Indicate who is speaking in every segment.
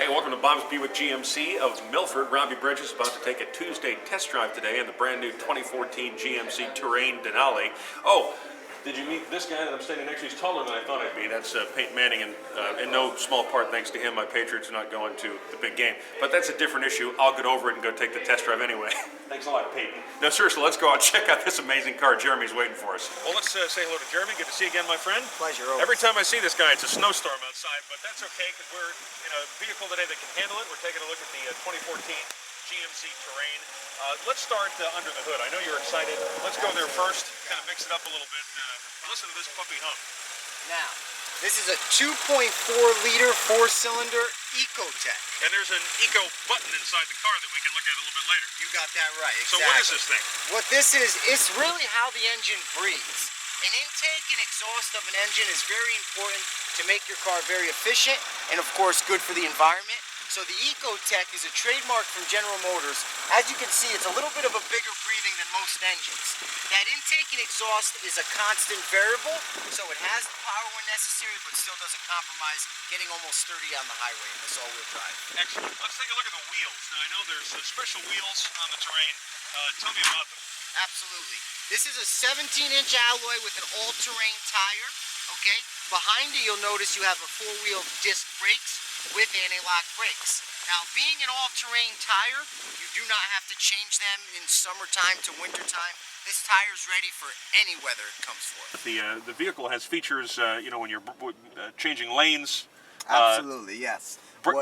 Speaker 1: Hey, welcome to Bob's Buick GMC of Milford. Robby Bridges is about to take a Tuesday test drive today in the brand new 2014 GMC Terrain Denali. Oh, did you meet this guy that I'm standing next to? He's taller than I thought I'd be. That's Peyton Manning, and in no small part thanks to him, my Patriots are not going to the big game. But that's a different issue. I'll get over it and go take the test drive anyway. Thanks a lot, Peyton. No, seriously, let's go out and check out this amazing car. Jeremy's waiting for us. Well, let's say hello to Jeremy. Good to see you again, my friend.
Speaker 2: Pleasure.
Speaker 1: Every time I see this guy, it's a snowstorm outside, but that's okay because we're in a vehicle today that can handle it. We're taking a look at the 2014 GMC Terrain. Let's start under the hood. I know you're excited. Let's go there first. Kind of mix it up a little bit. Listen to this puppy hum.
Speaker 2: Now, this is a 2.4-liter four-cylinder Ecotech.
Speaker 1: And there's an eco button inside the car that we can look at a little bit later.
Speaker 2: You got that right, exactly.
Speaker 1: So what is this thing?
Speaker 2: What this is, it's really how the engine breathes. An intake and exhaust of an engine is very important to make your car very efficient and, of course, good for the environment. So the Ecotech is a trademark from General Motors. As you can see, it's a little bit of a bigger breathing than most engines. That intake and exhaust is a constant variable, so it has the power when necessary, but still doesn't compromise getting almost 30 on the highway in this all-wheel drive.
Speaker 1: Excellent. Let's take a look at the wheels. Now, I know there's special wheels on the Terrain. Tell me about them.
Speaker 2: Absolutely. This is a 17-inch alloy with an all-terrain tire, okay? Behind it, you'll notice you have a four-wheel disc brakes with anti-lock brakes. Now, being an all-terrain tire, you do not have to change them in summertime to wintertime. This tire's ready for any weather it comes for.
Speaker 1: The vehicle has features, you know, when you're changing lanes.
Speaker 2: Absolutely, yes.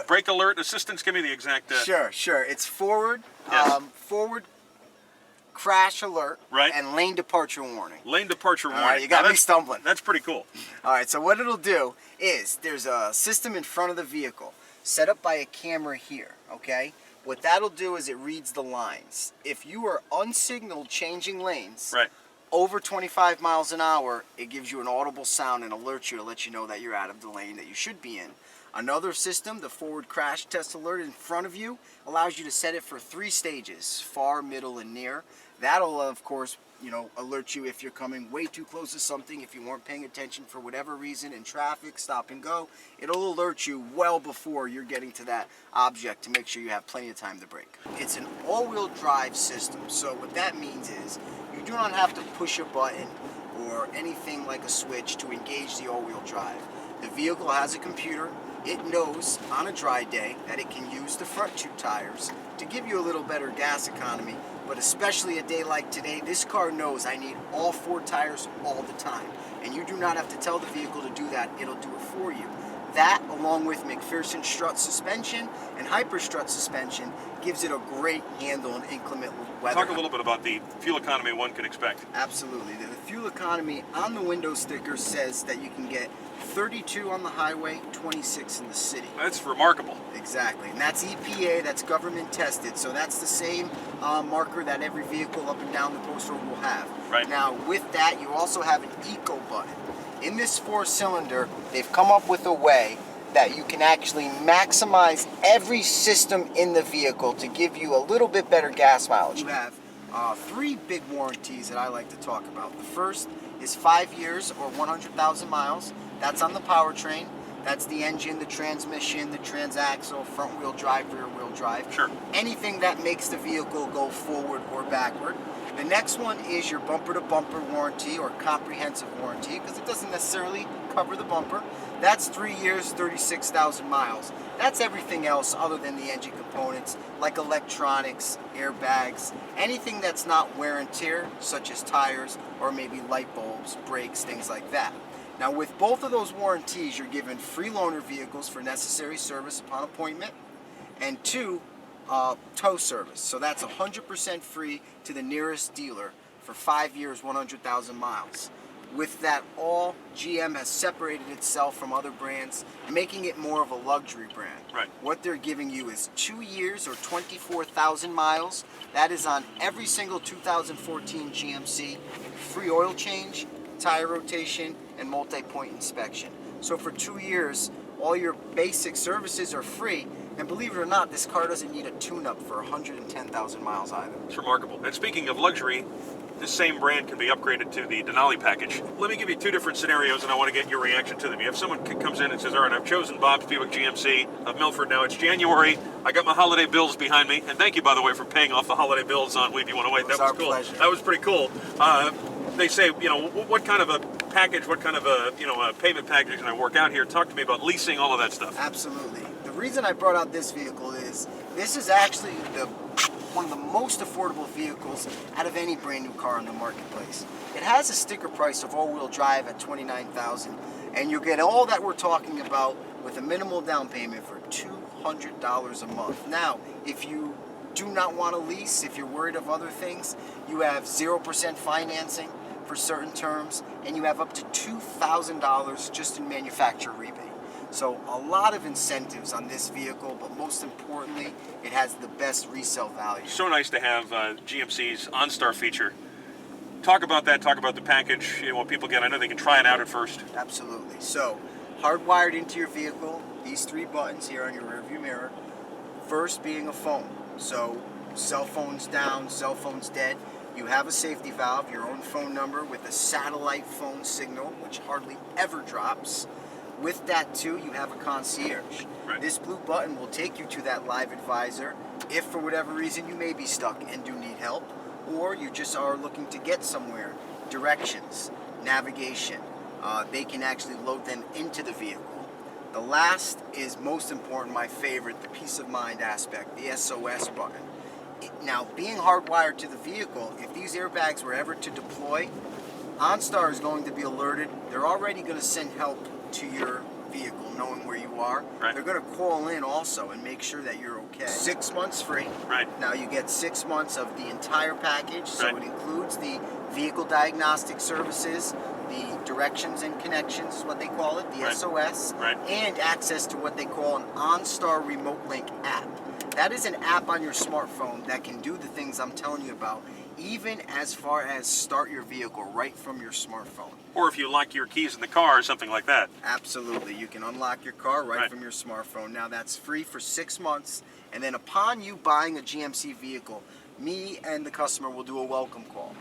Speaker 1: Brake alert assistance. Give me the exact.
Speaker 2: Sure. It's forward,
Speaker 1: yes.
Speaker 2: Forward crash alert,
Speaker 1: right,
Speaker 2: and lane departure warning.
Speaker 1: Lane departure warning.
Speaker 2: All right, you got me stumbling.
Speaker 1: That's pretty cool.
Speaker 2: All right, so what it'll do is there's a system in front of the vehicle set up by a camera here, okay? What that'll do is it reads the lines. If you are unsignaled changing lanes,
Speaker 1: right,
Speaker 2: over 25 miles an hour, it gives you an audible sound and alerts you to let you know that you're out of the lane that you should be in. Another system, the forward crash test alert in front of you, allows you to set it for 3 stages, far, middle, and near. That'll, of course, you know, alert you if you're coming way too close to something, if you weren't paying attention for whatever reason in traffic, stop and go. It'll alert you well before you're getting to that object to make sure you have plenty of time to brake. It's an all-wheel drive system, so what that means is you do not have to push a button or anything like a switch to engage the all-wheel drive. The vehicle has a computer. It knows on a dry day that it can use the front 2 tires to give you a little better gas economy, but especially a day like today, this car knows I need all 4 tires all the time. And you do not have to tell the vehicle to do that, it'll do it for you. That, along with McPherson strut suspension and hyper strut suspension, gives it a great handle in inclement weather.
Speaker 1: Talk a little bit about the fuel economy one can expect.
Speaker 2: Absolutely. The fuel economy on the window sticker says that you can get 32 on the highway, 26 in the city.
Speaker 1: That's remarkable.
Speaker 2: Exactly, and that's EPA, that's government tested, so that's the same marker that every vehicle up and down the post road will have.
Speaker 1: Right.
Speaker 2: Now, with that, you also have an eco button. In this 4-cylinder, they've come up with a way that you can actually maximize every system in the vehicle to give you a little bit better gas mileage. You have 3 big warranties that I like to talk about. The first is 5 years or 100,000 miles. That's on the powertrain. That's the engine, the transmission, the transaxle, front wheel drive, rear wheel drive.
Speaker 1: Sure.
Speaker 2: Anything that makes the vehicle go forward or backward. The next one is your bumper-to-bumper warranty or comprehensive warranty, because it doesn't necessarily cover the bumper. That's 3 years, 36,000 miles. That's everything else other than the engine components, like electronics, airbags, anything that's not wear and tear, such as tires or maybe light bulbs, brakes, things like that. Now, with both of those warranties, you're given free loaner vehicles for necessary service upon appointment, and 2, tow service. So that's 100% free to the nearest dealer for 5 years, 100,000 miles. With that all, GM has separated itself from other brands, making it more of a luxury brand.
Speaker 1: Right.
Speaker 2: What they're giving you is 2 years or 24,000 miles. That is on every single 2014 GMC. Free oil change, tire rotation, and multi-point inspection. So for 2 years, all your basic services are free, and believe it or not, this car doesn't need a tune-up for 110,000 miles either.
Speaker 1: It's remarkable. And speaking of luxury, this same brand can be upgraded to the Denali package. Let me give you two different scenarios, and I want to get your reaction to them. You have someone comes in and says, all right, I've chosen Bob's Buick GMC of Milford. Now it's January. I got my holiday bills behind me. And thank you, by the way, for paying off the holiday bills on WEBE 108. That was cool.
Speaker 2: Pleasure.
Speaker 1: That was pretty cool. They say, you know, what kind of a package, what kind of a, you know, a payment package can I work out here? Talk to me about leasing, all of that stuff.
Speaker 2: Absolutely. The reason I brought out this vehicle is this is actually one of the most affordable vehicles out of any brand new car in the marketplace. It has a sticker price of all-wheel drive at $29,000, and you get all that we're talking about with a minimal down payment for $200 a month. Now, if you do not want to lease, if you're worried of other things, you have 0% financing for certain terms, and you have up to $2,000 just in manufacturer rebate. So a lot of incentives on this vehicle, but most importantly, it has the best resale value.
Speaker 1: So nice to have GMC's OnStar feature. Talk about that, talk about the package, you know, what people get. I know they can try it out at first.
Speaker 2: Absolutely. So, hardwired into your vehicle, these three buttons here on your rearview mirror. First being a phone. So, cell phone's down, cell phone's dead. You have a safety valve, your own phone number with a satellite phone signal, which hardly ever drops. With that too, you have a concierge.
Speaker 1: Right.
Speaker 2: This blue button will take you to that live advisor if for whatever reason you may be stuck and do need help, or you just are looking to get somewhere. Directions, navigation, they can actually load them into the vehicle. The last is most important, my favorite, the peace of mind aspect, the SOS button. Now, being hardwired to the vehicle, if these airbags were ever to deploy, OnStar is going to be alerted. They're already going to send help to your vehicle, knowing where you are.
Speaker 1: Right.
Speaker 2: They're going to call in also and make sure that you're okay. 6 months free.
Speaker 1: Right.
Speaker 2: Now you get 6 months of the entire package, so
Speaker 1: Right.
Speaker 2: it includes the vehicle diagnostic services, the directions and connections is what they call it, the
Speaker 1: Right.
Speaker 2: SOS,
Speaker 1: Right.
Speaker 2: and access to what they call an OnStar Remote Link app. That is an app on your smartphone that can do the things I'm telling you about, even as far as start your vehicle right from your smartphone.
Speaker 1: Or if you lock your keys in the car or something like that.
Speaker 2: Absolutely. You can unlock your car right from your smartphone. Now that's free for 6 months, and then upon you buying a GMC vehicle, me and the customer will do a welcome call.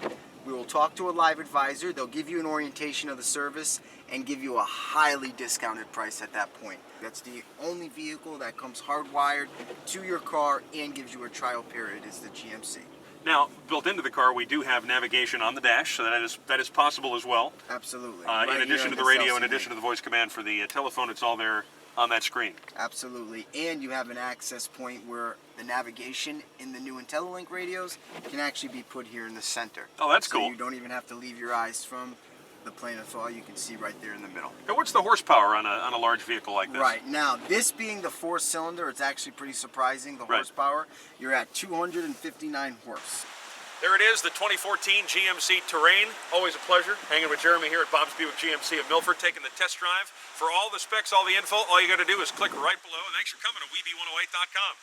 Speaker 2: We will talk to a live advisor. They'll give you an orientation of the service and give you a highly discounted price at that point. That's the only vehicle that comes hardwired to your car and gives you a trial period is the GMC.
Speaker 1: Now, built into the car, we do have navigation on the dash, so that is possible as well.
Speaker 2: Absolutely.
Speaker 1: In addition to the radio, in addition to the voice command for the telephone, it's all there on that screen.
Speaker 2: Absolutely. And you have an access point where the navigation in the new IntelliLink radios can actually be put here in the center.
Speaker 1: Oh, that's
Speaker 2: so
Speaker 1: cool.
Speaker 2: You don't even have to leave your eyes from the plane of thought. You can see right there in the middle.
Speaker 1: Now, what's the horsepower on a large vehicle like this?
Speaker 2: Right. Now, this being the 4-cylinder, it's actually pretty surprising, the horsepower. You're at 259 horse.
Speaker 1: There it is, the 2014 GMC Terrain. Always a pleasure hanging with Jeremy here at Bob's Buick GMC of Milford, taking the test drive. For all the specs, all the info, all you got to do is click right below. Thanks for coming to WEBE108.com.